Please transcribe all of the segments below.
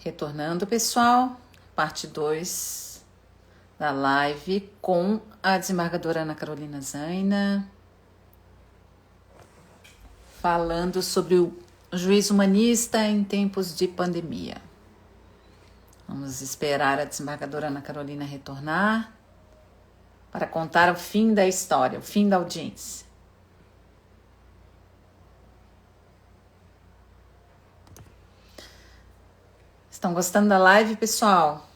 Retornando, pessoal, parte 2 da live com a desembargadora Ana Carolina Zaina, falando sobre o juízo humanista em tempos de pandemia. Vamos esperar a desembargadora Ana Carolina retornar para contar o fim da história, o fim da audiência. Estão gostando da live, pessoal?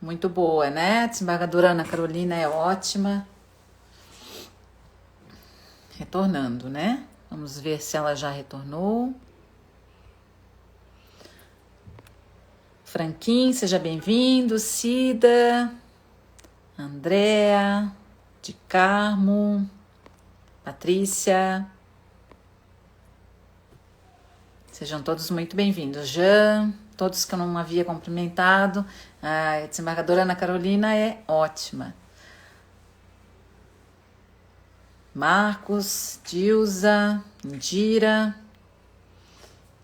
Muito boa, né? A desembargadora Ana Carolina é ótima. Retornando, né? Vamos ver se ela já retornou. Franquim, seja bem-vindo. Cida, Andréa, de Carmo, Patrícia. Sejam todos muito bem-vindos. Jean, todos que eu não havia cumprimentado. A desembargadora Ana Carolina é ótima. Marcos, Dilza, Indira,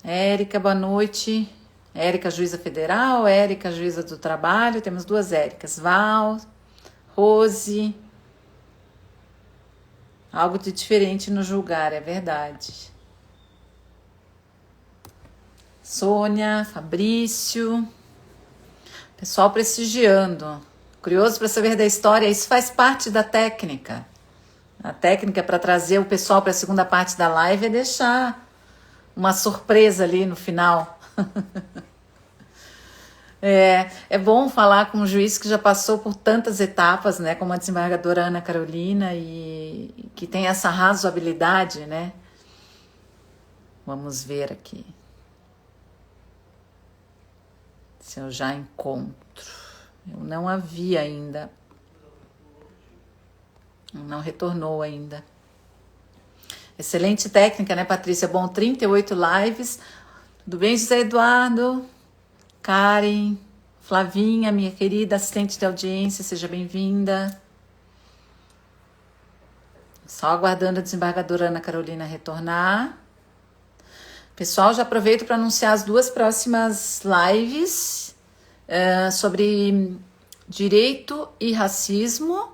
Érica, boa noite. Érica, juíza federal, Érica, juíza do trabalho. Temos duas Éricas. Val, Rose. Algo de diferente no julgar, é verdade. Sônia, Fabrício. Pessoal prestigiando. Curioso para saber da história. Isso faz parte da técnica. A técnica para trazer o pessoal para a segunda parte da live é deixar uma surpresa ali no final. É bom falar com um juiz que já passou por tantas etapas, né, como a desembargadora Ana Carolina, e que tem essa razoabilidade, né? Vamos ver aqui se eu já encontro. Eu não a vi ainda. Não retornou ainda. Excelente técnica, né, Patrícia? Bom, 38 lives. Tudo bem, José Eduardo? Karen, Flavinha, minha querida assistente de audiência, seja bem-vinda. Só aguardando a desembargadora Ana Carolina retornar. Pessoal, já aproveito para anunciar as duas próximas lives sobre direito e racismo.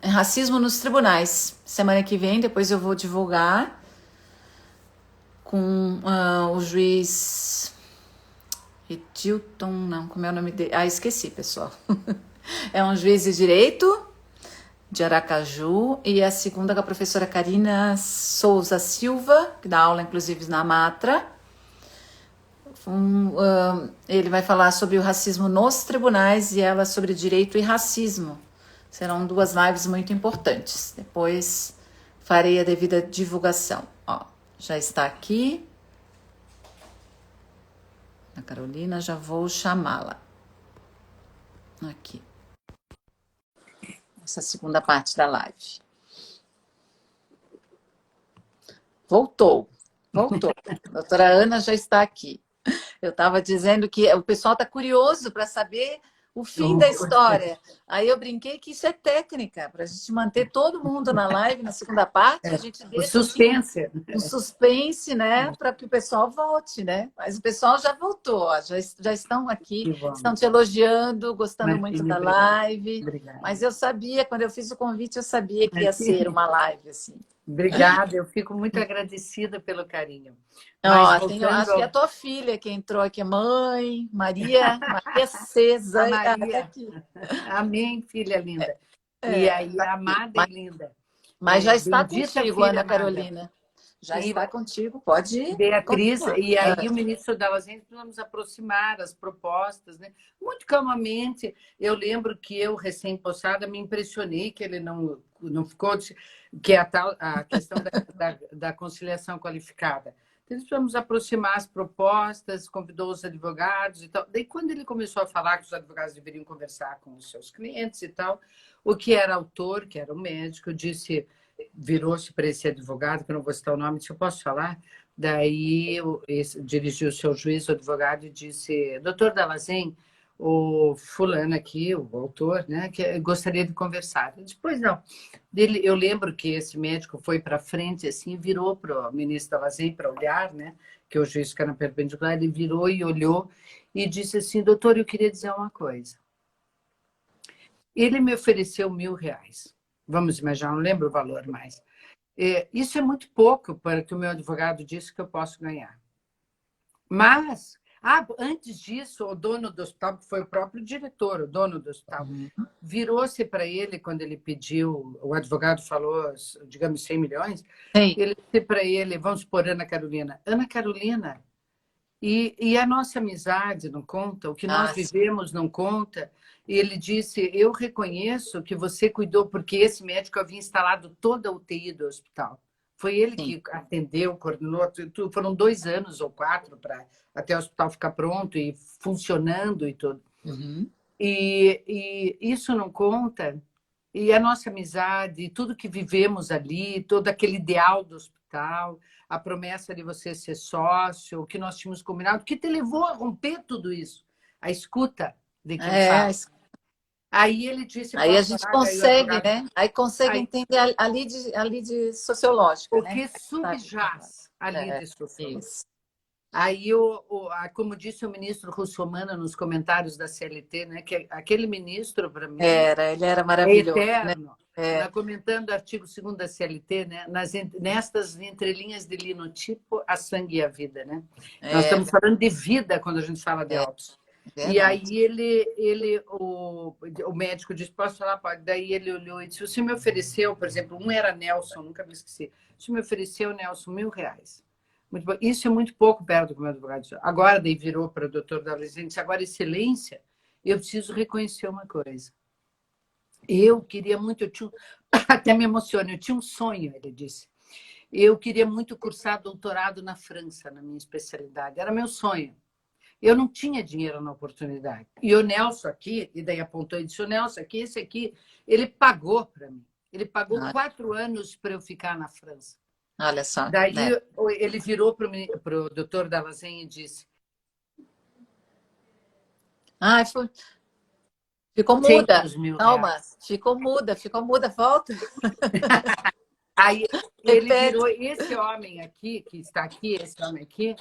Racismo nos tribunais. Semana que vem, depois eu vou divulgar com o juiz Edilton, não, como é o nome dele? Esqueci, pessoal. É um juiz de direito de Aracaju, e a segunda com a professora Karina Souza Silva, que dá aula inclusive na Matra. Ele vai falar sobre o racismo nos tribunais e ela sobre direito e racismo. Serão duas lives muito importantes. Depois farei a devida divulgação. Ó, já está aqui. A Carolina, já vou chamá-la. Aqui. Essa segunda parte da live. Voltou. A doutora Ana já está aqui. Eu estava dizendo que o pessoal está curioso para saber o fim da história. Aí eu brinquei que isso é técnica, para a gente manter todo mundo na live, na segunda parte, a gente deixa o suspense. Um suspense, né, para que o pessoal volte, né? Mas o pessoal já voltou, ó, já estão aqui, estão te elogiando, gostando muito da live. Obrigada. Mas eu sabia, quando eu fiz o convite, eu sabia que ia ser uma live assim. Obrigada, eu fico muito agradecida pelo carinho. Mas, acho que é a tua filha que entrou aqui, mãe, Maria César. Maria. Amém, filha linda. E aí, a amada e linda. Mas já está contigo, Ana Carolina. Já está contigo, pode ir. Beatriz, e aí o ministro Dallazen, precisamos aproximar as propostas, né? Muito calmamente. Eu lembro que eu, recém-possada, me impressionei que ele não ficou... Que é a questão da conciliação qualificada. Então, precisamos aproximar as propostas, convidou os advogados e tal. Daí, quando ele começou a falar que os advogados deveriam conversar com os seus clientes e tal, o que era autor, que era o médico, disse... Virou-se para esse advogado, que eu não vou citar o nome, se eu posso falar. Daí dirigiu-se ao juiz, o advogado, e disse: doutor Dallazen, o fulano aqui, o autor, né, que gostaria de conversar. Eu disse: pois não. Eu lembro que esse médico foi para frente, assim, virou para o ministro Dallazen para olhar, né, que o juiz fica na perpendicular, ele virou e olhou e disse assim, doutor, eu queria dizer uma coisa. Ele me ofereceu R$ 1.000. Vamos imaginar, não lembro o valor mais. Isso é muito pouco para que o meu advogado disse que eu posso ganhar. Mas, antes disso, o dono do hospital, que foi o próprio diretor, o dono do hospital, virou-se para ele quando ele pediu, o advogado falou, digamos, 100 milhões, Sim. ele disse para ele, vamos supor, Ana Carolina, e a nossa amizade não conta, o que nós vivemos não conta. E ele disse, eu reconheço que você cuidou, porque esse médico havia instalado toda a UTI do hospital. Foi ele que atendeu, coordenou, foram 2 anos ou 4 para até o hospital ficar pronto e funcionando e tudo. E isso não conta. E a nossa amizade, tudo que vivemos ali, todo aquele ideal do hospital, a promessa de você ser sócio, o que nós tínhamos combinado, que te levou a romper tudo isso, a escuta de quem fala. Aí ele disse... Aí a gente consegue, né? Aí consegue entender ali de sociológica, o né? que subjaz ali de sociológica. Isso. Aí, como disse o ministro Russomano nos comentários da CLT, né, que aquele ministro, para mim, ele era maravilhoso. Eterno. Né? Comentando o artigo 2º da CLT, né, nestas entrelinhas de linotipo, a sangue e a vida. Né? Nós estamos falando de vida quando a gente fala de autos. E aí o médico disse, posso falar? Pode. Daí ele olhou e disse, você me ofereceu, por exemplo, um era Nelson, nunca me esqueci, você me ofereceu, Nelson, R$ 1.000. Muito bom. Isso é muito pouco perto do que o meu advogado disse. Agora, daí virou para o doutor Dallazen, disse, agora, excelência, eu preciso reconhecer uma coisa. Eu queria muito, até me emociona, eu tinha um sonho, ele disse. Eu queria muito cursar doutorado na França, na minha especialidade. Era meu sonho. Eu não tinha dinheiro na oportunidade. E o Nelson aqui, e daí apontou e disse, o Nelson aqui, esse aqui, ele pagou para mim. Ele pagou 4 anos para eu ficar na França. Olha só. Daí ele virou para o doutor Dallazen e disse... Ficou muda. Calma, ficou muda, volta. Aí ele virou, esse homem aqui, que está aqui, esse homem aqui,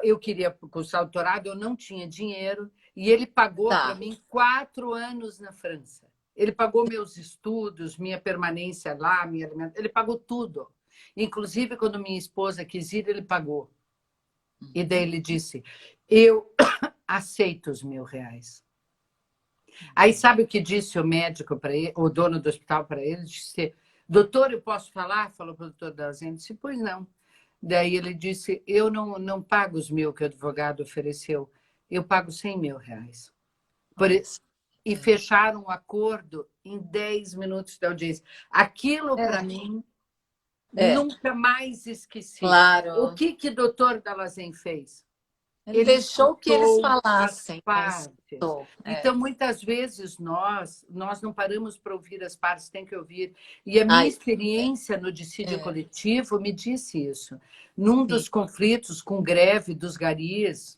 eu queria cursar doutorado, eu não tinha dinheiro, e ele pagou para mim 4 anos na França. Ele pagou meus estudos, minha permanência lá, minha alimentação, ele pagou tudo. Inclusive, quando minha esposa quis ir, ele pagou. E daí ele disse, eu aceito os R$ 1.000. Aí sabe o que disse o médico para ele, o dono do hospital para ele? Disse, doutor, eu posso falar? Falou para o doutor Dallazen, disse, pois não. Daí ele disse, eu não pago os 1.000 que o advogado ofereceu, eu pago R$ 100.000. E fecharam um acordo em 10 minutos da audiência. Aquilo, para mim, nunca mais esqueci. Claro. O que o doutor Dallazen fez? Ele deixou que eles falassem. Então, muitas vezes, nós não paramos para ouvir as partes, tem que ouvir. E a minha experiência no dissídio coletivo me disse isso. Num dos conflitos com greve dos garis,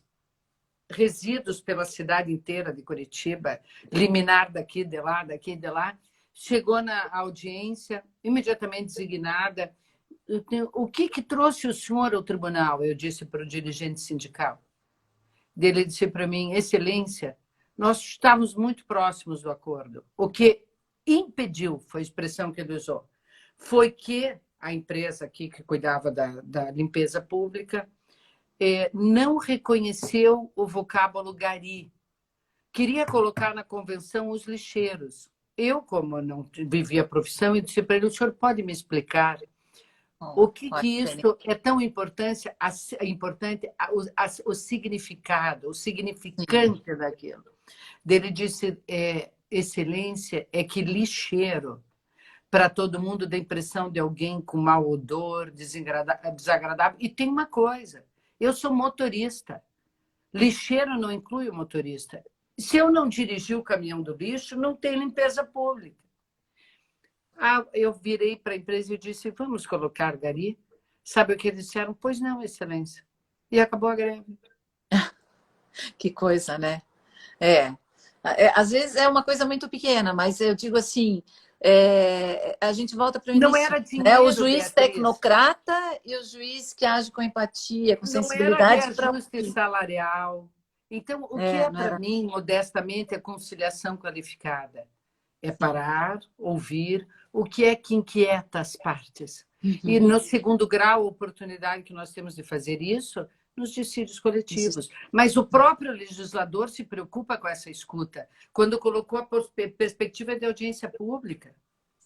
resíduos pela cidade inteira de Curitiba, liminar daqui, de lá, chegou na audiência, imediatamente designada. O que trouxe o senhor ao tribunal? Eu disse para o dirigente sindical. Ele disse para mim, excelência, nós estávamos muito próximos do acordo. O que impediu, foi a expressão que ele usou, foi que a empresa aqui que cuidava da limpeza pública não reconheceu o vocábulo gari. Queria colocar na convenção os lixeiros. Eu, como não vivia a profissão, eu disse para ele, o senhor pode me explicar o que isso é tão importante, o significado, o significante daquilo. Ele disse, excelência, é que lixeiro, para todo mundo, dá a impressão de alguém com mau odor, desagradável. E tem uma coisa, eu sou motorista. Lixeiro não inclui o motorista. Se eu não dirigir o caminhão do lixo, não tem limpeza pública. Eu virei para a empresa e disse, vamos colocar gari? Sabe o que eles disseram? Pois não, excelência. E acabou a greve. Que coisa, né? Às vezes é uma coisa muito pequena, mas eu digo assim, a gente volta para o Não início, era né? O dinheiro, juiz Beatriz. tecnocrata e o juiz que age com empatia, com Não era sensibilidade para reajuste salarial. Então, o que é, é não para era. mim, modestamente, a conciliação qualificada? É parar, ouvir o que é que inquieta as partes. E, Uhum. no segundo grau, a oportunidade que nós temos de fazer isso nos dissídios coletivos. Mas o próprio legislador se preocupa com essa escuta, quando colocou a perspectiva de audiência pública.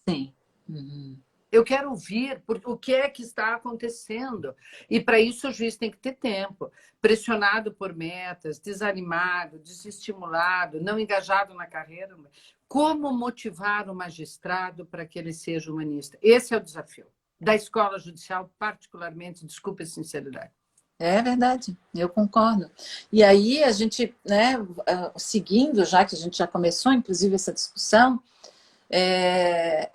Sim. Uhum. Eu quero ouvir o que é que está acontecendo. E, para isso, o juiz tem que ter tempo. Pressionado por metas, desanimado, desestimulado, não engajado na carreira. Como motivar o magistrado para que ele seja humanista? Esse é o desafio. Da escola judicial, particularmente, desculpe a sinceridade. É verdade, eu concordo. E aí a gente, né, seguindo, já que a gente já começou, inclusive, essa discussão, é,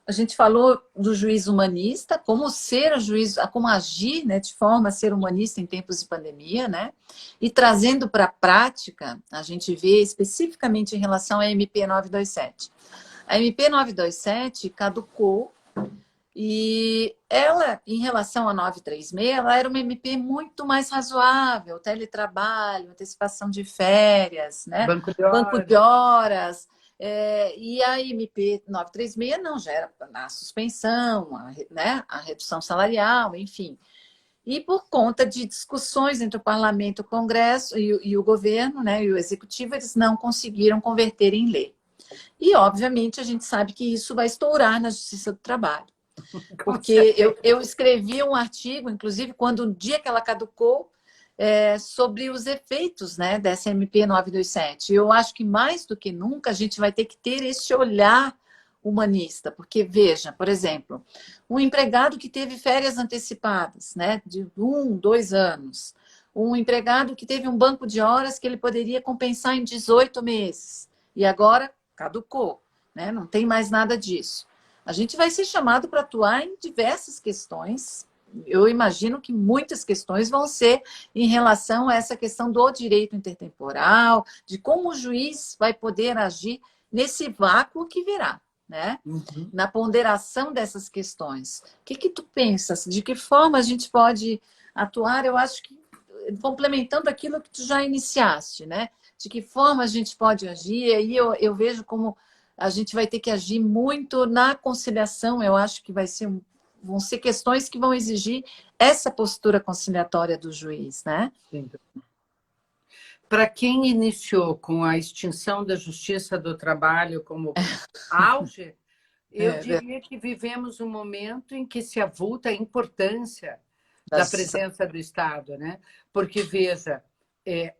a gente falou do juiz humanista, como ser o juiz, como agir, né, de forma a ser humanista em tempos de pandemia, né? E trazendo para a prática, a gente vê especificamente em relação à MP 927. A MP 927 caducou e ela, em relação a 936, ela era uma MP muito mais razoável, teletrabalho, antecipação de férias, né? Banco de Banco de horas. horas. E a MP 936 não, já era a suspensão, né? A redução salarial, enfim. E por conta de discussões entre o parlamento, o Congresso e o governo, né, e o executivo, eles não conseguiram converter em lei. E, obviamente, a gente sabe que isso vai estourar na Justiça do Trabalho. Com Porque certeza. eu escrevi um artigo, inclusive, quando o dia que ela caducou, sobre os efeitos, né, dessa MP 927. Eu acho que mais do que nunca a gente vai ter que ter esse olhar humanista, porque veja, por exemplo, um empregado que teve férias antecipadas, né, de 1, 2 anos, um empregado que teve um banco de horas que ele poderia compensar em 18 meses e agora caducou, né, não tem mais nada disso. A gente vai ser chamado para atuar em diversas questões. Eu imagino que muitas questões vão ser em relação a essa questão do direito intertemporal, de como o juiz vai poder agir nesse vácuo que virá, né? Uhum. Na ponderação dessas questões. O que tu pensas? De que forma a gente pode atuar? Eu acho que, complementando aquilo que tu já iniciaste, né? De que forma a gente pode agir? E aí eu vejo como a gente vai ter que agir muito na conciliação. Eu acho que vão ser questões que vão exigir essa postura conciliatória do juiz, né? Sim. Para quem iniciou com a extinção da Justiça do Trabalho como auge, eu É, diria que vivemos um momento em que se avulta a importância da da justiça. presença do Estado, né? Porque, veja,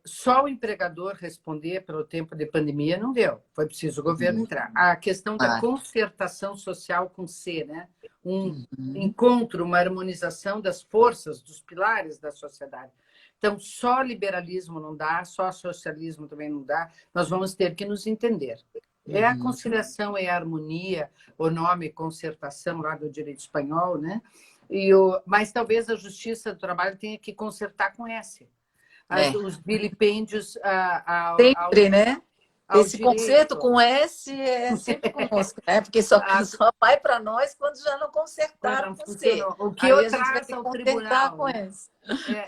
só o empregador responder pelo tempo de pandemia não deu, foi preciso o governo entrar. A questão da concertação social com C, né? Um encontro, uma harmonização das forças, dos pilares da sociedade. Então, só liberalismo não dá, só socialismo também não dá, nós vamos ter que nos entender. É a conciliação, é a harmonia, o nome concertação lá do direito espanhol, né? Mas talvez a Justiça do Trabalho tenha que consertar com S. Os vilipêndios Sempre, né? ao Esse concerto direito. com S é sempre conosco, né? Porque só, só vai para nós quando já não consertaram Quando com C. funcionou. O que Aí eu a gente vai traço ter que ao consertar tribunal, com né? S.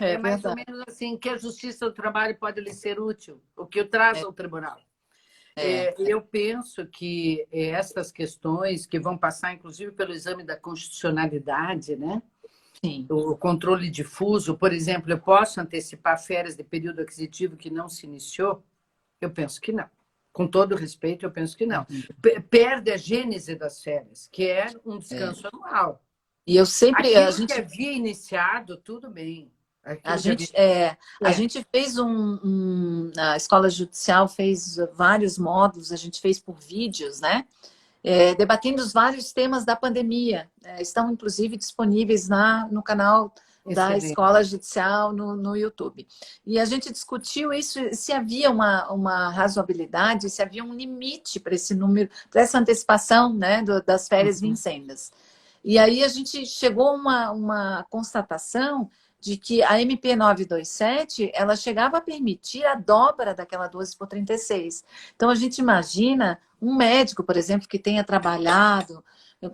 É É mais ou verdade. menos assim, que a Justiça do Trabalho pode lhe ser útil. O que eu traço ao tribunal. É, Eu penso que essas questões, que vão passar, inclusive, pelo exame da constitucionalidade, né? sim. O controle difuso, por exemplo, eu posso antecipar férias de período aquisitivo que não se iniciou? Eu penso que não. Com todo respeito, eu penso que não. Perde a gênese das férias, que é um É. descanso anual. E eu sempre, Aquilo que havia iniciado, tudo bem. a Aquilo que havia... gente, a gente fez a escola judicial fez vários módulos, a gente fez por vídeos, né? Debatendo os vários temas da pandemia. Estão, inclusive, disponíveis no canal da Excelente. Escola Judicial no YouTube. E a gente discutiu isso, se havia uma razoabilidade, se havia um limite para esse número, para essa antecipação, né, das férias vincendas. E aí a gente chegou a uma constatação de que a MP 927 ela chegava a permitir a dobra daquela 12 por 36. Então, a gente imagina um médico, por exemplo, que tenha trabalhado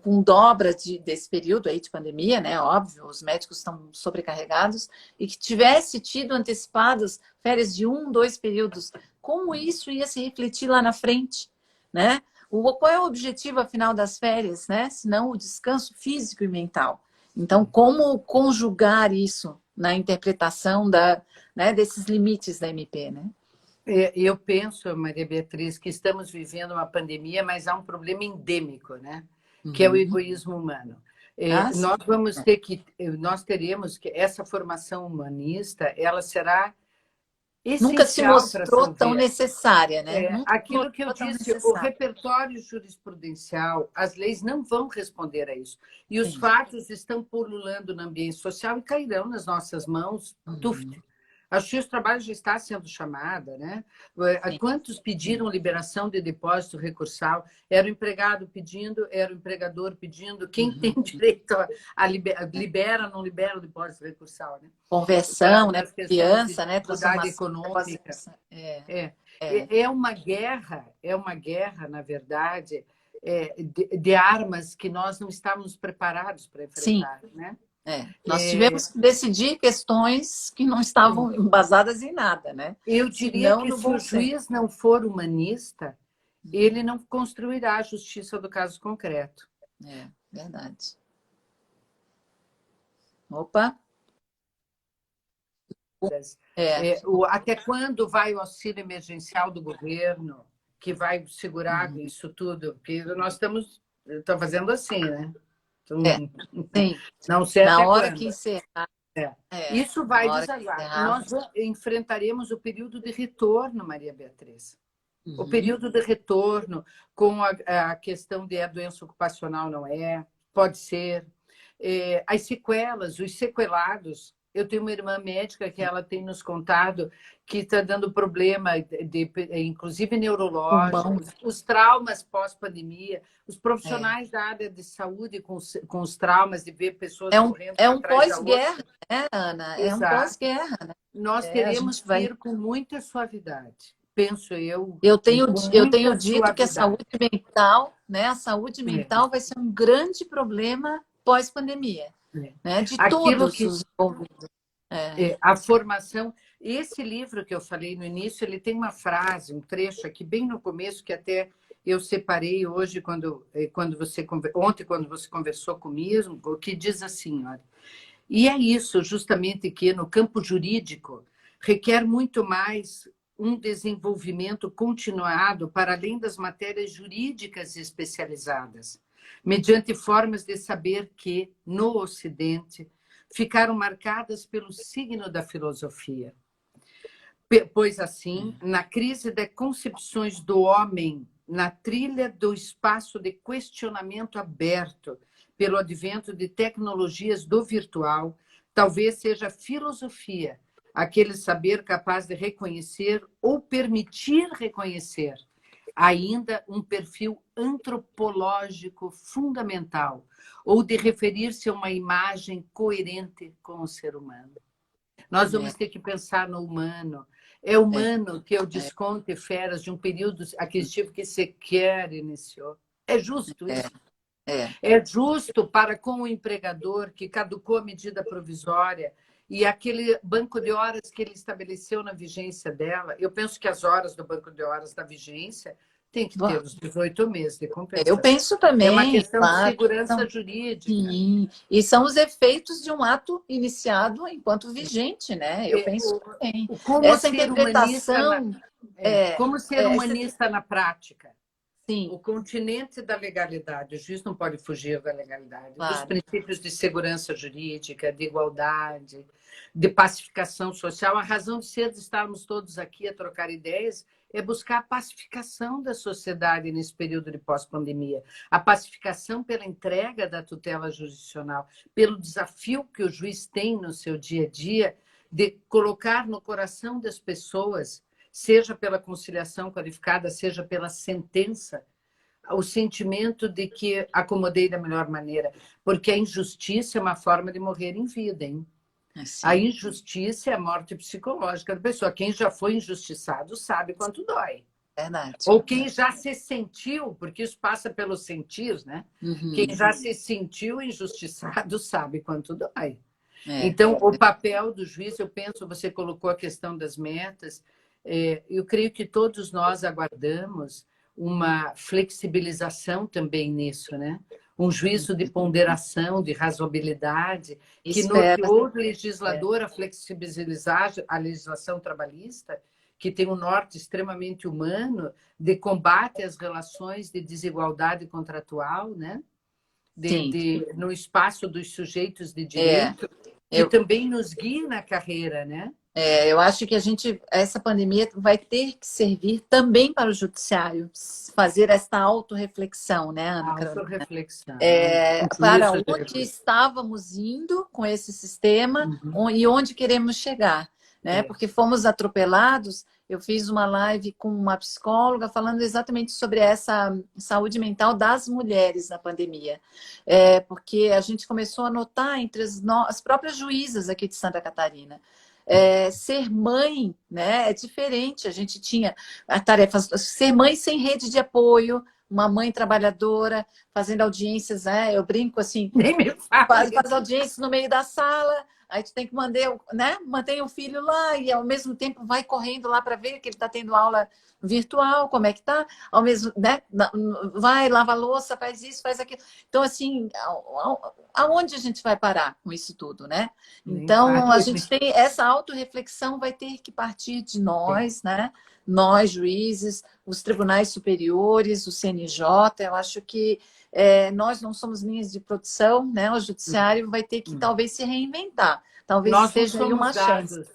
com dobra desse período aí de pandemia, né? Óbvio, os médicos estão sobrecarregados, e que tivesse tido antecipadas férias de 2 períodos, como isso ia se refletir lá na frente, né? Qual é o objetivo, afinal, das férias, né? Senão o descanso físico e mental. Então, como conjugar isso na interpretação né, desses limites da MP, né? Eu penso, Maria Beatriz, que estamos vivendo uma pandemia, mas há um problema endêmico, né? Que é o egoísmo humano. Nós vamos ter nós teremos que essa formação humanista, ela será Nunca se essencial para mostrou tão Salver. necessária, né? Nunca Aquilo que eu disse, o repertório jurisprudencial, as leis não vão responder a isso. E os fatos estão pululando no ambiente social e cairão nas nossas mãos. A Justiça do Trabalho já está sendo chamada, né? Quantos pediram liberação de depósito recursal? Era o empregado pedindo, era o empregador pedindo. Quem tem direito a libera, não libera o depósito recursal, né? Conversão, né? Confiança, né? Dificuldade econômica. É uma guerra, na verdade, de armas que nós não estávamos preparados para enfrentar, né? Nós tivemos que decidir questões que não estavam embasadas em nada, né? Eu diria que se o juiz não for humanista, ele não construirá a justiça do caso concreto. É, verdade. Opa! Até quando vai o auxílio emergencial do governo, que vai segurar isso tudo? Porque nós estamos fazendo assim, né? Sim. Não sei na até hora quando. que encerrar. Isso vai desaguar. Nós enfrentaremos o período de retorno, Maria Beatriz. O período de retorno com a questão de a doença ocupacional não pode ser. As sequelas, os sequelados. Eu tenho uma irmã médica que ela tem nos contado que está dando problema, inclusive neurológicos, os traumas pós-pandemia, os profissionais da área de saúde com os traumas de ver pessoas morrendo. É um pós-guerra, né, Ana? Exato. É um pós-guerra. Né? Nós teremos que ir com muita suavidade, penso eu. Eu tenho dito que a saúde mental, né? A saúde mental vai ser um grande problema pós-pandemia. Né? De todos os envolvidos. A formação. Esse livro que eu falei no início, ele tem uma frase, um trecho aqui bem no começo, que até eu separei hoje, ontem, quando você conversou comigo, que diz assim, olha, e é isso justamente que no campo jurídico requer muito mais um desenvolvimento continuado para além das matérias jurídicas especializadas, mediante formas de saber que, no Ocidente, ficaram marcadas pelo signo da filosofia. Pois assim, na crise das concepções do homem, na trilha do espaço de questionamento aberto pelo advento de tecnologias do virtual, talvez seja a filosofia aquele saber capaz de reconhecer ou permitir reconhecer ainda um perfil antropológico fundamental, ou de referir-se a uma imagem coerente com o ser humano. Nós vamos ter que pensar no humano. É humano que eu desconte férias de um período aquisitivo que sequer iniciou. É justo isso? É justo para com o empregador que caducou a medida provisória e aquele banco de horas que ele estabeleceu na vigência dela? Eu penso que as horas do banco de horas da vigência tem que ter os 18 meses de compensação. Eu penso também. É uma questão de segurança jurídica. Sim. E são os efeitos de um ato iniciado enquanto vigente, né? Eu penso também. Essa interpretação... Como ser humanista na prática? Sim. O continente da legalidade. O juiz não pode fugir da legalidade. Dos princípios de segurança jurídica, de igualdade, de pacificação social. A razão de ser de estarmos todos aqui a trocar ideias é buscar a pacificação da sociedade nesse período de pós-pandemia. A pacificação pela entrega da tutela jurisdicional, pelo desafio que o juiz tem no seu dia a dia de colocar no coração das pessoas, seja pela conciliação qualificada, seja pela sentença, o sentimento de que acomodei da melhor maneira. Porque a injustiça é uma forma de morrer em vida, hein? A Assim, injustiça é a morte psicológica da pessoa. Quem já foi injustiçado sabe quanto dói. verdade. Ou quem já se sentiu, porque isso passa pelo sentir, né? Quem Uhum. já se sentiu injustiçado sabe quanto dói. É, Então, o papel do juiz, eu penso, você colocou a questão das metas, eu creio que todos nós aguardamos uma flexibilização também nisso, né? Um juízo de ponderação, de razoabilidade, que espera. norteou o legislador a flexibilizar a legislação trabalhista, que tem um norte extremamente humano, de combate às relações de desigualdade contratual, né? Sim, No espaço dos sujeitos de é. direito, que Eu, também nos guia na carreira, né? eu acho que essa pandemia vai ter que servir também para o judiciário fazer essa autorreflexão, né, Ana Carolina? Autorreflexão, Para juízo de onde reflexão. estávamos indo com esse sistema Uhum. e onde queremos chegar, né? É. Porque fomos atropelados. Eu fiz uma live com uma psicóloga falando exatamente sobre essa saúde mental das mulheres na pandemia, porque a gente começou a notar entre as próprias juízas aqui de Santa Catarina. Ser mãe, né, é diferente. A gente tinha a tarefa ser mãe sem rede de apoio, uma mãe trabalhadora, fazendo audiências, né? Eu brinco assim, Nem me fale. faz audiências no meio da sala, aí tu tem que manter, né? Mantém o filho lá e ao mesmo tempo vai correndo lá para ver que ele está tendo aula virtual, como é que tá, ao mesmo, né? Vai, lava a louça, faz isso, faz aquilo. Então, assim, aonde a gente vai parar com isso tudo, né? Nem Então, a fale. gente tem essa autorreflexão vai ter que partir de nós, né? Nós, juízes, os tribunais superiores, o CNJ, eu acho que nós não somos linhas de produção, né? O judiciário vai ter que talvez se reinventar. Talvez Nós não esteja aí somos uma chance. dados.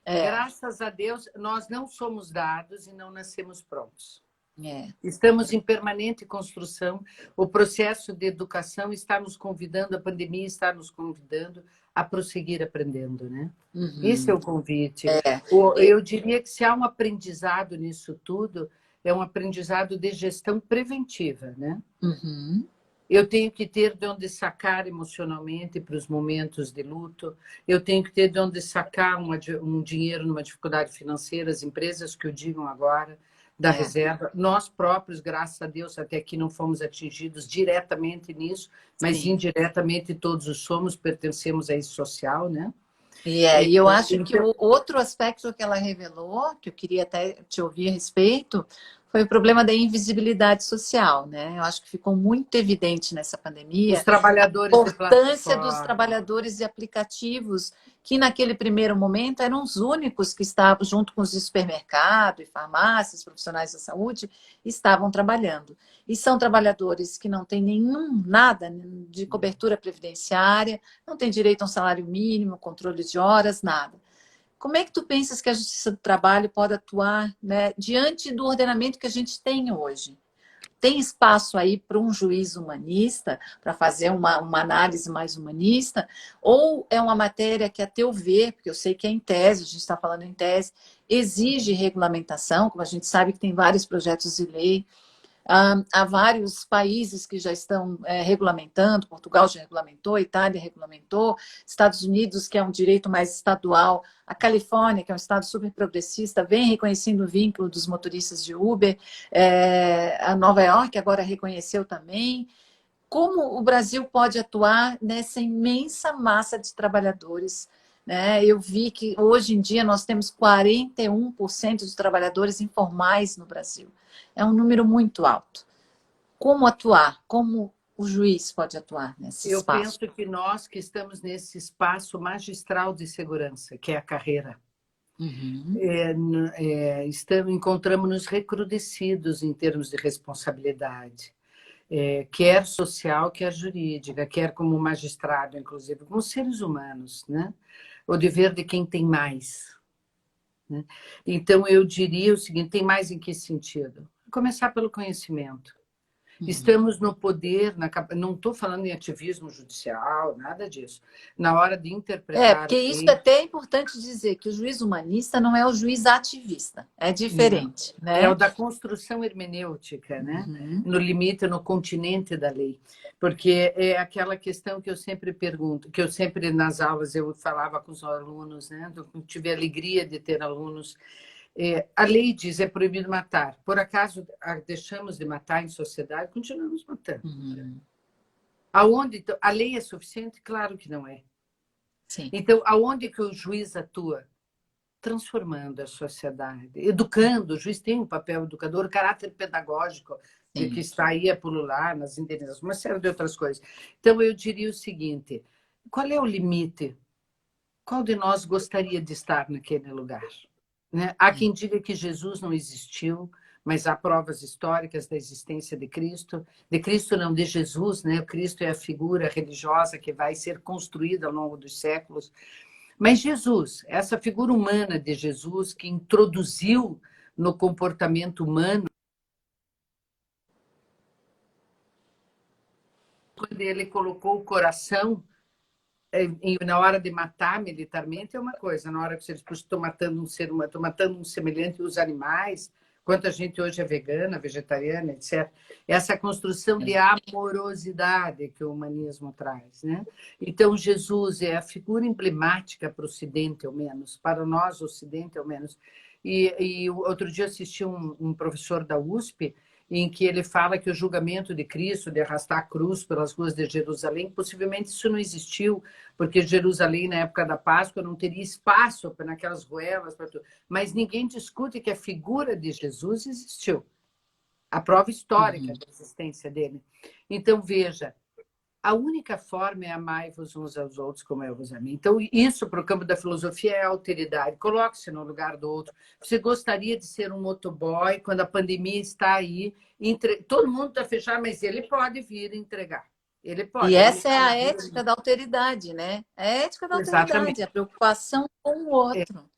É, Graças a Deus, nós não somos dados e não nascemos prontos. é. Estamos em permanente construção. O processo de educação está nos convidando, a pandemia está nos convidando a prosseguir aprendendo, né? Esse é Uhum. o convite. E- Eu diria que se há um aprendizado nisso tudo, é um aprendizado de gestão preventiva, né? uhum. Eu tenho que ter de onde sacar emocionalmente para os momentos de luto. Eu tenho que ter de onde sacar um dinheiro numa dificuldade financeira, as empresas que o digam agora, da É. reserva. Nós próprios, graças a Deus, até aqui não fomos atingidos diretamente nisso, mas Sim. indiretamente todos os somos, pertencemos a esse social, né? E eu acho que Então, o outro aspecto que ela revelou, que eu queria até te ouvir a respeito, foi o problema da invisibilidade social, né? Eu acho que ficou muito evidente nessa os pandemia trabalhadores de importância dos plataforma, trabalhadores de aplicativos, que naquele primeiro momento eram os únicos que estavam, junto com os de supermercado e farmácias, profissionais da saúde, estavam trabalhando. E são trabalhadores que não têm nada de cobertura previdenciária, não têm direito a um salário mínimo, controle de horas, nada. Como é que tu pensas que a Justiça do Trabalho pode atuar, né, diante do ordenamento que a gente tem hoje? Tem espaço aí para um juiz humanista, para fazer uma análise mais humanista, ou é uma matéria que, a teu ver, porque eu sei que é em tese, a gente está falando em tese, exige regulamentação, como a gente sabe que tem vários projetos de lei, há vários países que já estão regulamentando, Portugal já regulamentou, Itália regulamentou, Estados Unidos, que é um direito mais estadual, a Califórnia, que é um estado super progressista, vem reconhecendo o vínculo dos motoristas de Uber, a Nova York agora reconheceu também. Como o Brasil pode atuar nessa imensa massa de trabalhadores, né? Eu vi que hoje em dia nós temos 41% de trabalhadores informais no Brasil. É um número muito alto. Como atuar? Como o juiz pode atuar nesse eu espaço? penso que nós que estamos nesse espaço magistral de segurança, que é a carreira, Uhum. encontramos-nos recrudescidos em termos de responsabilidade, quer social, quer jurídica, quer como magistrado, inclusive, como seres humanos, né? O dever de quem tem mais. Né? Então, eu diria o seguinte: tem mais em que sentido? Começar pelo conhecimento. Estamos no poder, não estou falando em ativismo judicial, nada disso. Na hora de interpretar Porque isso é até importante dizer que o juiz humanista não é o juiz ativista, é não. diferente, É o né? da construção hermenêutica, né? Uhum. No limite, no continente da lei. Porque é aquela questão que eu sempre pergunto, que eu sempre nas aulas eu falava com os alunos, né? Eu tive a alegria de ter alunos. A lei diz é proibido matar. Por acaso deixamos de matar em sociedade? Continuamos matando. Uhum. Aonde a lei é suficiente? Claro que não é. Sim. Então, aonde que o juiz atua? Transformando a sociedade, educando. O juiz tem um papel educador, o caráter pedagógico de que Sim. está aí a pulular nas indenizações, uma série de outras coisas. Então, eu diria o seguinte: qual é o limite? Qual de nós gostaria de estar naquele lugar? Né? Há quem diga que Jesus não existiu, mas há provas históricas da existência de Cristo. De Cristo não, de Jesus, né? O Cristo é a figura religiosa que vai ser construída ao longo dos séculos. Mas Jesus, essa figura humana de Jesus que introduziu no comportamento humano, quando ele colocou o coração na hora de matar militarmente é uma coisa, na hora que eles estão matando um ser humano, estão matando um semelhante os animais, quanta gente hoje é vegana, vegetariana, etc. Essa construção de amorosidade que o humanismo traz, né? Então, Jesus é a figura emblemática para o Ocidente, ao menos, para nós, Ocidente, ao menos. E outro dia assisti um professor da USP, em que ele fala que o julgamento de Cristo, de arrastar a cruz pelas ruas de Jerusalém, possivelmente isso não existiu, porque Jerusalém, na época da Páscoa, não teria espaço naquelas ruelas, para tudo. Mas ninguém discute que a figura de Jesus existiu. A prova histórica da existência dele. Então, veja, a única forma é amai-vos uns aos outros como eu vos amei. Então, isso para o campo da filosofia é alteridade. Coloque-se no lugar do outro. Você gostaria de ser um motoboy quando a pandemia está aí? Todo mundo está fechado, mas ele pode vir entregar. Ele E pode. essa é a ética da alteridade, né? A ética da Exatamente. alteridade, a preocupação com o outro.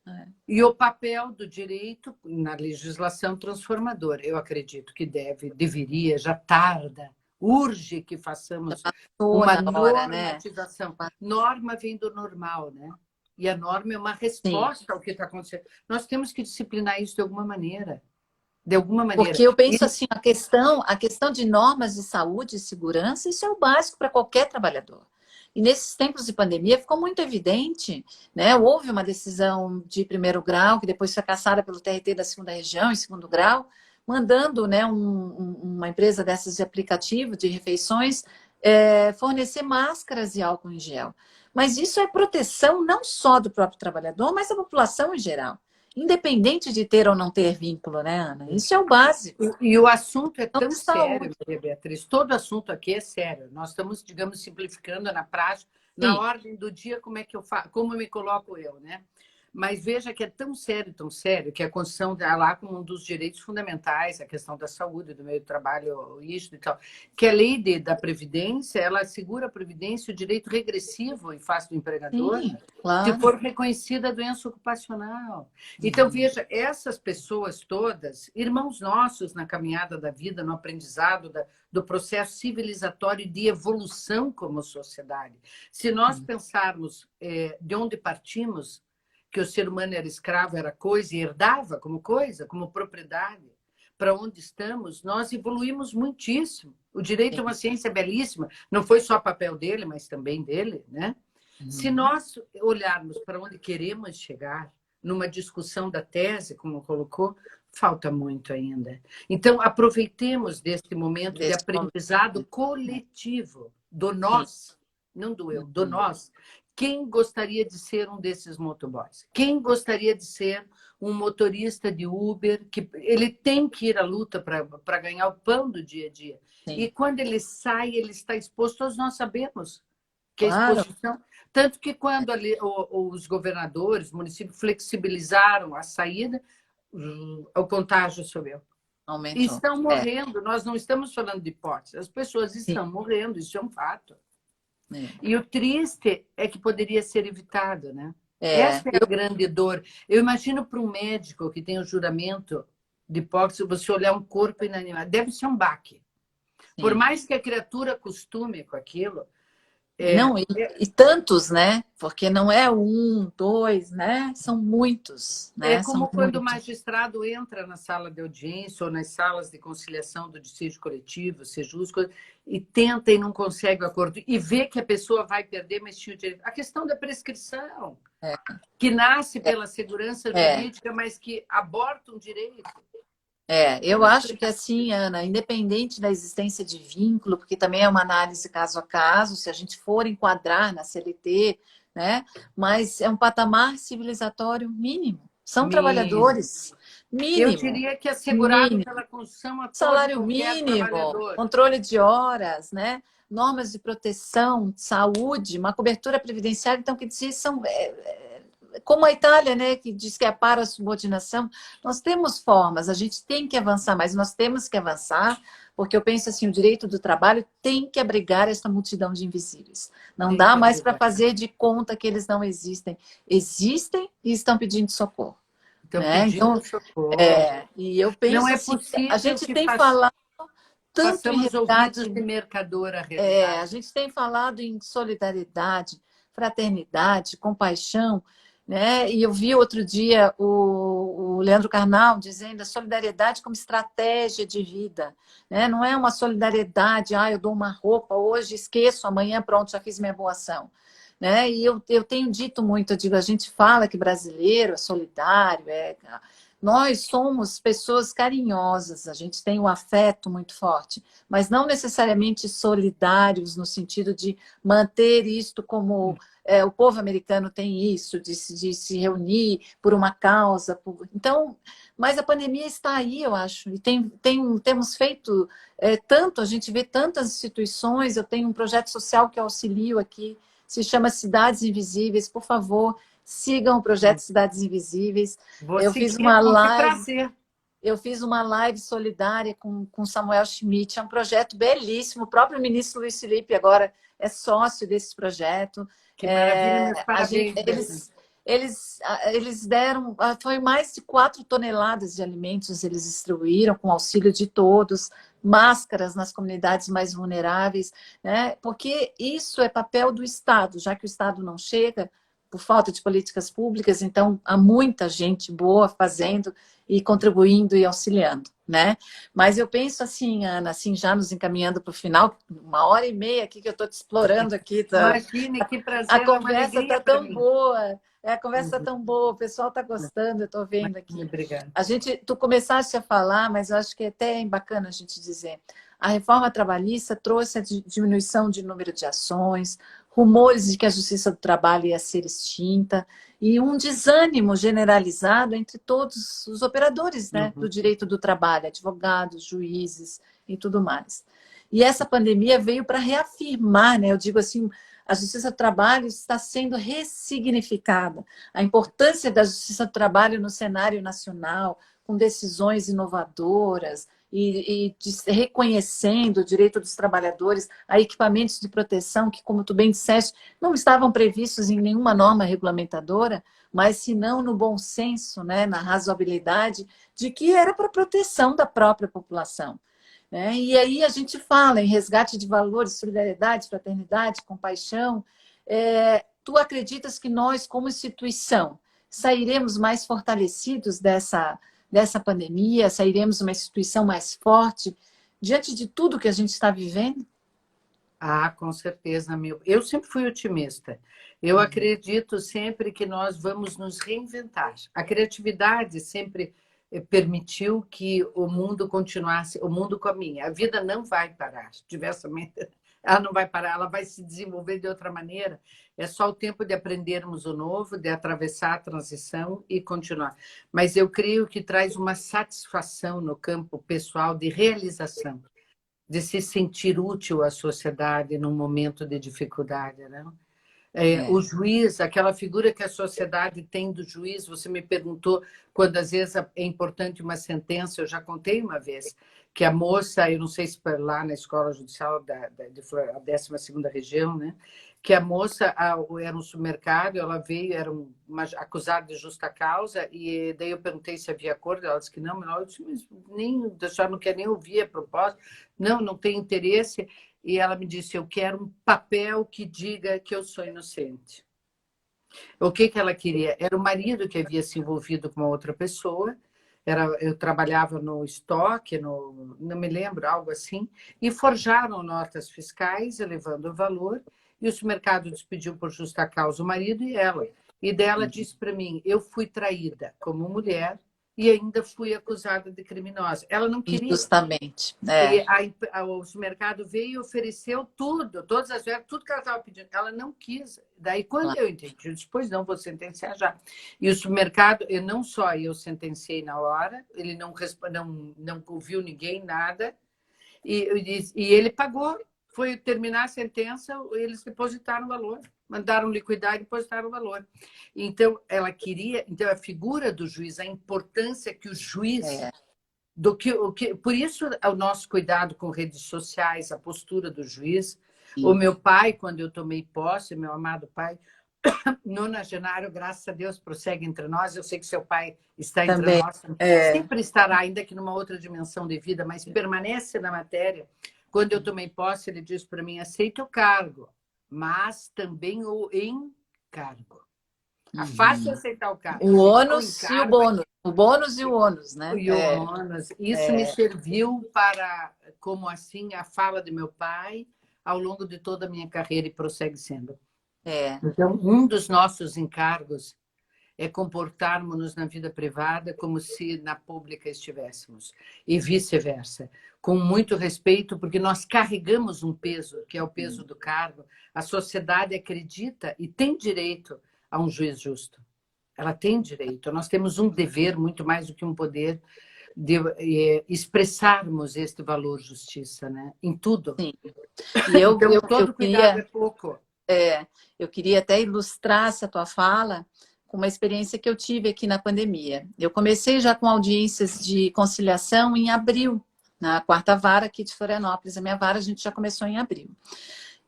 E o papel do direito na legislação transformadora. Eu acredito que deveria, já tarda, urge que façamos uma Na hora, né? normatização. Norma vem do normal, né? E a norma é uma Sim. resposta ao que está acontecendo. Nós temos que disciplinar isso de alguma maneira. De alguma maneira. Porque eu penso assim, a questão de normas de saúde e segurança, isso é o básico para qualquer trabalhador. E nesses tempos de pandemia ficou muito evidente, né? Houve uma decisão de primeiro grau, que depois foi cassada pelo TRT da segunda região, em segundo grau, mandando, né, uma empresa dessas de aplicativo de refeições fornecer máscaras e álcool em gel. Mas isso é proteção não só do próprio trabalhador, mas da população em geral. Independente de ter ou não ter vínculo, né, Ana? Isso é o básico. E o assunto é Não tão de sério, saúde. Maria Beatriz. Todo assunto aqui é sério. Nós estamos, digamos, simplificando na prática, na Sim, ordem do dia, como é que eu faço, como me coloco eu, né? Mas veja que é tão sério, que a Constituição dá lá como um dos direitos fundamentais, a questão da saúde, do meio do trabalho, isso e tal, que a lei da Previdência, ela assegura a Previdência o direito regressivo em face do empregador, sim, se claro. for reconhecida a doença ocupacional. Então, veja, essas pessoas todas, irmãos nossos na caminhada da vida, no aprendizado do processo civilizatório de evolução como sociedade. Se nós pensarmos de onde partimos, que o ser humano era escravo, era coisa, e herdava coisa, como propriedade, para onde estamos, nós evoluímos muitíssimo. O direito é uma ciência belíssima, não foi só papel dele, mas também dele, né? Se nós olharmos para onde queremos chegar, numa discussão da tese, como colocou, falta muito ainda. Então, aproveitemos deste momento de aprendizado coletivo, do nós, não do eu, do nós. Quem gostaria de ser um desses motoboys? Quem gostaria de ser um motorista de Uber, que ele tem que ir à luta para ganhar o pão do dia a dia. Sim. E quando ele sai, ele está exposto, todos nós sabemos que a Claro. exposição. Tanto que quando ali, os governadores, municípios flexibilizaram a saída, o contágio subiu. Aumentou. Estão morrendo, nós não estamos falando de hipótese, as pessoas estão morrendo, isso é um fato. E o triste é que poderia ser evitado, né? Essa é a grande dor. Eu imagino para um médico que tem o juramento de Hipócrates, você olhar um corpo inanimado, deve ser um baque. Por Sim. mais que a criatura acostume com aquilo, Não, e tantos, né? Porque não é um, dois, né? São muitos, é né? São como quando o muitos. magistrado entra na sala de audiência ou nas salas de conciliação do dissídio coletivo, sejus, e tenta e não consegue o acordo, e vê que a pessoa vai perder, mas tinha o direito. A questão da prescrição, que nasce pela segurança É, jurídica, mas que aborta um direito. eu acho que assim, Ana, independente da existência de vínculo, porque também é uma análise caso a caso, se a gente for enquadrar na CLT, né? Mas é um patamar civilizatório mínimo. São Mínimo. trabalhadores, Eu mínimo, diria que é assegurado mínimo. pela Constituição a todo e Salário qualquer mínimo, trabalhador. controle de horas, né? Normas de proteção, saúde, uma cobertura previdenciária, então, que diz, são como a Itália, né, que diz que é para a subordinação, nós temos formas, a gente tem que avançar, mas nós temos que avançar, porque eu penso assim, o direito do trabalho tem que abrigar essa multidão de invisíveis. Não Tem dá que mais para abrigar. fazer de conta que eles não existem. Existem e estão pedindo socorro. Estão Né? pedindo Então, socorro. e eu Não penso é assim, a possível gente que tem falado tanto em façamos ouvidos resgate, de mercador à a realidade. gente tem falado em solidariedade, fraternidade, compaixão, né? E eu vi outro dia o Leandro Carnal dizendo a solidariedade como estratégia de vida, né? Não é uma solidariedade, eu dou uma roupa hoje, esqueço, amanhã pronto, já fiz minha boa ação. Né? E eu tenho dito muito, eu digo, a gente fala que brasileiro é solidário, nós somos pessoas carinhosas, a gente tem um afeto muito forte, mas não necessariamente solidários no sentido de manter isto como o povo americano tem isso, de se reunir por uma causa. Então, mas a pandemia está aí, eu acho, e temos feito tanto, a gente vê tantas instituições, eu tenho um projeto social que eu auxilio aqui, se chama Cidades Invisíveis, por favor, sigam o projeto Cidades Invisíveis. Vou Eu fiz seguir uma com que live prazer. eu fiz uma live solidária com Samuel Schmidt, é um projeto belíssimo. O próprio ministro Luiz Felipe agora é sócio desse projeto. Que maravilha, meus parabéns, Beatriz. Eles deram, foi mais de 4 toneladas de alimentos, eles distribuíram com auxílio de todos, máscaras nas comunidades mais vulneráveis, né? Porque isso é papel do Estado, já que o Estado não chega por falta de políticas públicas, então há muita gente boa fazendo e contribuindo e auxiliando, né? Mas eu penso assim, Ana, assim, já nos encaminhando para o final, 1h30 aqui que eu estou te explorando aqui, Imagine, que a prazer, é uma conversa alegria está para tão mim. boa, a conversa está tão boa, o pessoal está gostando, eu estou vendo aqui. Obrigada. Tu começaste a falar, mas eu acho que é até bacana a gente dizer. A reforma trabalhista trouxe a diminuição de número de ações, rumores de que a justiça do trabalho ia ser extinta e um desânimo generalizado entre todos os operadores, né, do direito do trabalho, advogados, juízes e tudo mais. E essa pandemia veio para reafirmar, né, eu digo assim, a justiça do trabalho está sendo ressignificada. A importância da justiça do trabalho no cenário nacional, com decisões inovadoras, reconhecendo o direito dos trabalhadores a equipamentos de proteção que, como tu bem disseste, não estavam previstos em nenhuma norma regulamentadora, mas se não no bom senso, né, na razoabilidade de que era para proteção da própria população. Né? E aí a gente fala em resgate de valores, solidariedade, fraternidade, compaixão. Tu acreditas que nós, como instituição, sairemos mais fortalecidos dessa pandemia, sairemos uma instituição mais forte diante de tudo que a gente está vivendo? Com certeza, meu. Eu sempre fui otimista. Eu acredito sempre que nós vamos nos reinventar. A criatividade sempre permitiu que o mundo continuasse, o mundo caminha. A vida não vai parar, diversamente. Ela não vai parar, ela vai se desenvolver de outra maneira. É só o tempo de aprendermos o novo, de atravessar a transição e continuar. Mas eu creio que traz uma satisfação no campo pessoal de realização, de se sentir útil à sociedade num momento de dificuldade, né? O juiz, aquela figura que a sociedade tem do juiz, você me perguntou quando às vezes é importante uma sentença, eu já contei uma vez, que a moça, eu não sei se lá na escola judicial da 12ª região, né? que a moça era um supermercado, ela veio, era uma acusada de justa causa, e daí eu perguntei se havia acordo, ela disse que não, mas eu disse, mas nem, a senhora não quer nem ouvir a proposta, não, não tem interesse, e ela me disse, eu quero um papel que diga que eu sou inocente. O que ela queria? Era o marido que havia se envolvido com uma outra pessoa, eu trabalhava no estoque, não me lembro, algo assim, e forjaram notas fiscais, elevando o valor, e o supermercado despediu por justa causa o marido e ela. E dela disse para mim, eu fui traída como mulher e ainda fui acusada de criminosa. Ela não queria. Justamente. E o supermercado veio e ofereceu tudo, todas as verbas, tudo que ela estava pedindo. Ela não quis. Daí, quando eu entendi, eu disse, pois não, vou sentenciar já. E o supermercado, não só eu sentenciei na hora, ele não ouviu ninguém, nada, e ele pagou. Foi terminar a sentença, eles depositaram o valor, mandaram liquidar e depositaram o valor. Então, ela queria, então a figura do juiz, a importância que o juiz... Por isso, o nosso cuidado com redes sociais, a postura do juiz. Sim. O meu pai, quando eu tomei posse, meu amado pai, nonagenário, graças a Deus, prossegue entre nós. Eu sei que seu pai está entre nós. Sempre estará, ainda que numa outra dimensão de vida, mas permanece na matéria. Quando eu tomei posse, ele disse para mim, aceita o cargo, mas também o encargo. A fácil aceitar o cargo. O ônus e o bônus. O bônus e o ônus, né? E o ônus. Isso me serviu para, como assim, a fala de meu pai ao longo de toda a minha carreira e prossegue sendo. Então, um dos nossos encargos é comportarmos-nos na vida privada como se na pública estivéssemos. E vice-versa. Com muito respeito, porque nós carregamos um peso, que é o peso do cargo. A sociedade acredita e tem direito a um juiz justo. Ela tem direito. Nós temos um dever, muito mais do que um poder, de expressarmos este valor justiça, né? Em tudo. Sim. E todo cuidado é pouco. Eu queria até ilustrar essa tua fala com uma experiência que eu tive aqui na pandemia. Eu comecei já com audiências de conciliação em abril, na 4ª vara aqui de Florianópolis. A minha vara a gente já começou em abril.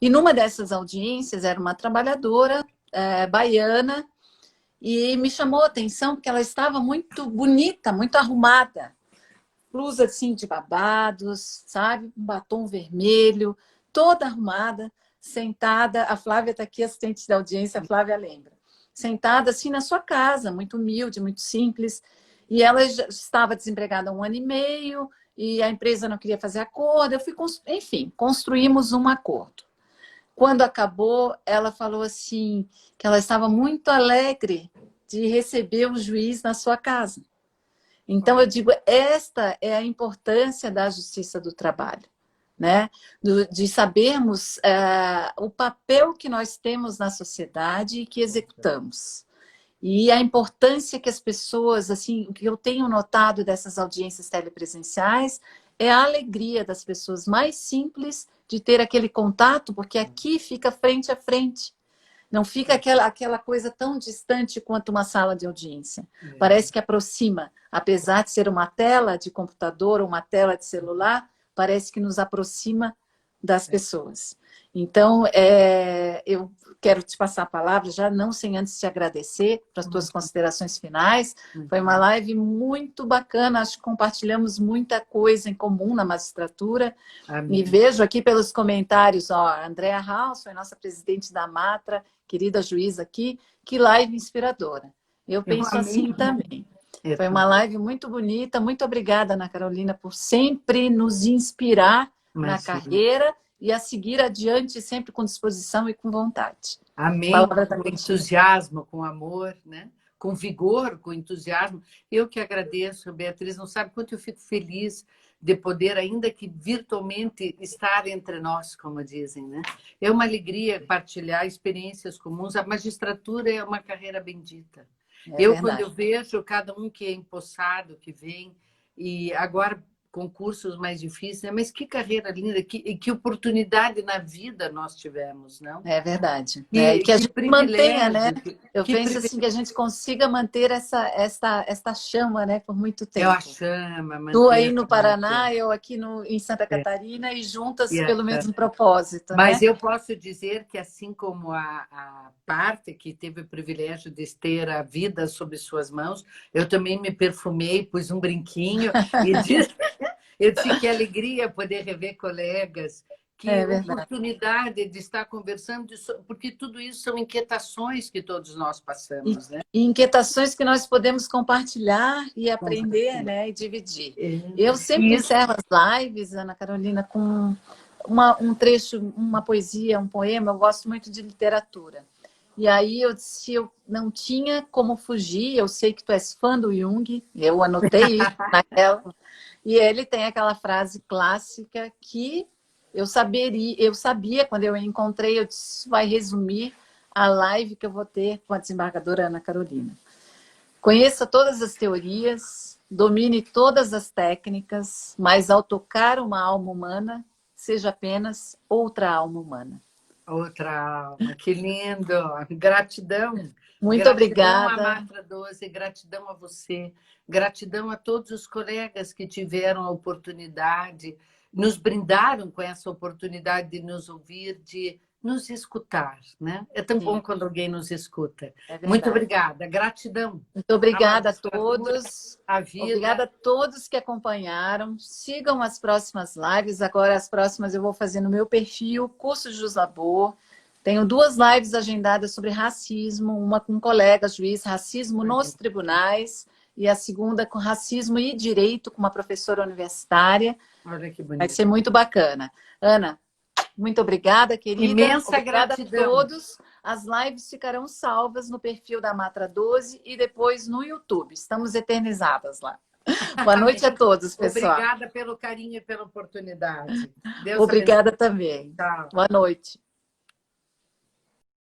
E numa dessas audiências era uma trabalhadora baiana e me chamou a atenção porque ela estava muito bonita, muito arrumada. Blusa assim de babados, sabe? Um batom vermelho, toda arrumada, sentada. A Flávia está aqui, assistente da audiência, a Flávia lembra. Sentada assim na sua casa, muito humilde, muito simples. E ela já estava desempregada há 1 ano e meio e a empresa não queria fazer acordo. Enfim, construímos um acordo. Quando acabou, ela falou assim que ela estava muito alegre de receber o juiz na sua casa. Então, eu digo, esta é a importância da justiça do trabalho, né? De sabermos o papel que nós temos na sociedade e que executamos. E a importância que as pessoas, assim, o que eu tenho notado dessas audiências telepresenciais é a alegria das pessoas mais simples de ter aquele contato, porque aqui fica frente a frente. Não fica aquela coisa tão distante quanto uma sala de audiência. Parece que aproxima. Apesar de ser uma tela de computador ou uma tela de celular, parece que nos aproxima das pessoas. Então, eu quero te passar a palavra, já não sem antes te agradecer para as tuas considerações finais. Foi uma live muito bacana, acho que compartilhamos muita coisa em comum na magistratura. Amém. E vejo aqui pelos comentários, a Andréa Haus, foi nossa presidente da Matra, querida juíza aqui, que live inspiradora. Eu penso assim também. Foi uma live muito bonita. Muito obrigada, Ana Carolina, por sempre nos inspirar na carreira e a seguir adiante sempre com disposição e com vontade. Amém. Com entusiasmo, com amor, né? Com vigor, com entusiasmo. Eu que agradeço, Beatriz, não sabe quanto eu fico feliz de poder, ainda que virtualmente, estar entre nós, como dizem, né? É uma alegria partilhar experiências comuns. A magistratura é uma carreira bendita. Quando eu vejo cada um que é empossado, que vem, e agora concursos mais difíceis, né? Mas que carreira linda, que oportunidade na vida nós tivemos, não? É verdade. E que a Que gente mantenha, né? privilégio, Eu penso assim, que a gente consiga manter esta chama, né, por muito eu a tempo. chama, Tu aí manter, no Paraná, eu aqui em Santa Catarina, e juntas pelo é. mesmo propósito, Mas né? eu posso dizer que, assim como a parte que teve o privilégio de ter a vida sob suas mãos, eu também me perfumei, pus um brinquinho e disse, eu disse que alegria poder rever colegas, que É verdade. oportunidade de estar conversando, porque tudo isso são inquietações que todos nós E, passamos, né? e inquietações que nós podemos compartilhar e aprender, né, e dividir. Eu sempre Isso. encerro as lives, Ana Carolina, com um trecho, uma poesia, um poema. Eu gosto muito de literatura. E aí se eu não tinha como fugir, eu sei que tu és fã do Jung, eu anotei isso naquela, e ele tem aquela frase clássica que eu sabia quando eu encontrei, eu disse, isso vai resumir a live que eu vou ter com a desembargadora Ana Carolina. Conheça todas as teorias, domine todas as técnicas, mas ao tocar uma alma humana, seja apenas outra alma humana. Outra alma, que lindo! Gratidão. Muito Gratidão à obrigada. Matra 12, gratidão a você, gratidão a todos os colegas que tiveram a oportunidade, nos brindaram com essa oportunidade de nos ouvir, de nos escutar, né? É tão bom Sim, quando alguém nos escuta. é Muito verdade. obrigada, gratidão. Muito A obrigada a magistratura, todos. a Obrigada vida. a todos que acompanharam. Sigam as próximas lives. Agora, as próximas eu vou fazer no meu perfil, Curso de Juslabor. Tenho 2 lives agendadas sobre racismo, uma com um colega juiz, racismo nos tribunais, e a segunda com racismo e direito, com uma professora universitária. Olha que Vai bonito. ser muito bacana. Ana, muito obrigada, querida. Imensa Obrigada a gratidão. todos. As lives ficarão salvas no perfil da Matra 12 e depois no YouTube. Estamos eternizadas lá. Boa noite a todos, pessoal. Obrigada pelo carinho e pela oportunidade. Deus abençoe. Obrigada também. Tchau. Boa noite.